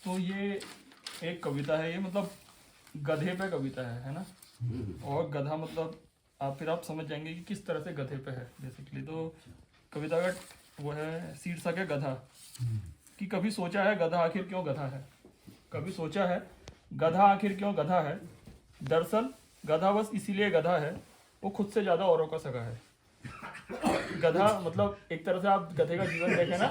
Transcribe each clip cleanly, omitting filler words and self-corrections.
तो ये एक कविता है, ये मतलब गधे पे कविता है ना। और गधा मतलब फिर आप समझ जाएंगे कि किस तरह से गधे पे है बेसिकली। तो कविता का वो है, शीर्षक है गधा। कि कभी सोचा है गधा आखिर क्यों गधा है, कभी सोचा है गधा आखिर क्यों गधा है। दरअसल गधा बस इसीलिए गधा है, वो खुद से ज़्यादा औरों का सगा है। गधा मतलब एक तरह से आप गधे का जीवन देखें ना,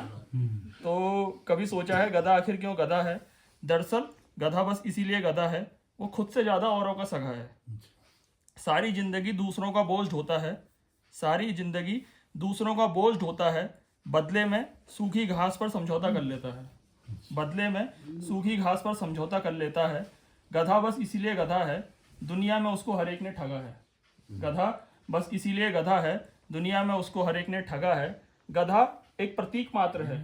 तो कभी सोचा है गधा आखिर क्यों गधा है। दरअसल गधा बस इसीलिए गधा है, वो खुद से ज़्यादा औरों का सगा है। सारी जिंदगी दूसरों का बोझ ढोता है, सारी जिंदगी दूसरों का बोझ ढोता है। बदले में सूखी घास पर समझौता कर लेता है, बदले में सूखी घास पर समझौता कर लेता है। गधा बस इसीलिए गधा है, दुनिया में उसको हर एक ने ठगा है। गधा बस इसीलिए गधा है, दुनिया में उसको हर एक ने ठगा है। गधा एक प्रतीक मात्र है,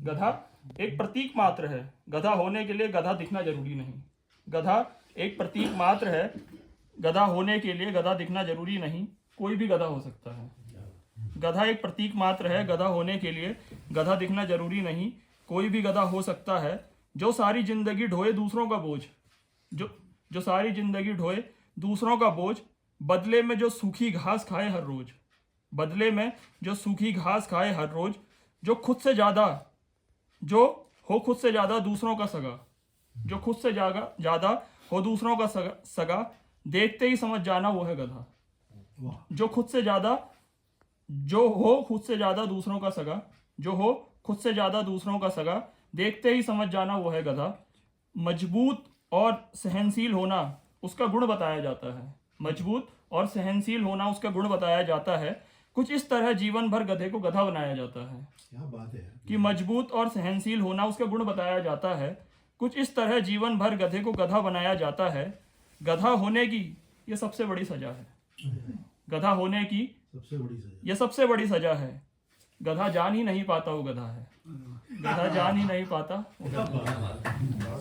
गधा एक प्रतीक मात्र है। गधा होने के लिए गधा दिखना जरूरी नहीं। गधा एक प्रतीक मात्र है, गधा होने के लिए गधा दिखना जरूरी नहीं। कोई भी गधा हो सकता है। गधा एक प्रतीक मात्र है, गधा होने के लिए गधा दिखना जरूरी नहीं। कोई भी गधा हो सकता है। जो सारी जिंदगी ढोए दूसरों का बोझ, जो सारी जिंदगी ढोए दूसरों का बोझ। बदले में जो सूखी घास खाए हर रोज, बदले में जो सूखी घास खाए हर रोज। जो खुद से ज्यादा, जो हो खुद से ज्यादा दूसरों का सगा, जो खुद से ज्यादा हो दूसरों का सगा। देखते ही समझ जाना वो है गधा। जो खुद से ज्यादा, जो हो खुद से ज्यादा दूसरों का सगा, जो हो खुद से ज्यादा दूसरों का सगा। देखते ही समझ जाना वो है गधा। मजबूत और सहनशील होना उसका गुण बताया जाता है, मजबूत और सहनशील होना उसका गुण बताया जाता है। कुछ इस तरह जीवन भर गधे को गधा बनाया जाता है। क्या बात है कि मजबूत और सहनशील होना उसका गुण बताया जाता है। कुछ इस तरह जीवन भर गधे को गधा बनाया जाता है। गधा होने की ये सबसे बड़ी सजा है, गधा होने की सबसे बड़ी सजा। ये सबसे बड़ी सजा है। गधा जान ही नहीं पाता वो गधा है, गधा जान ही नहीं पाता वो गधा है।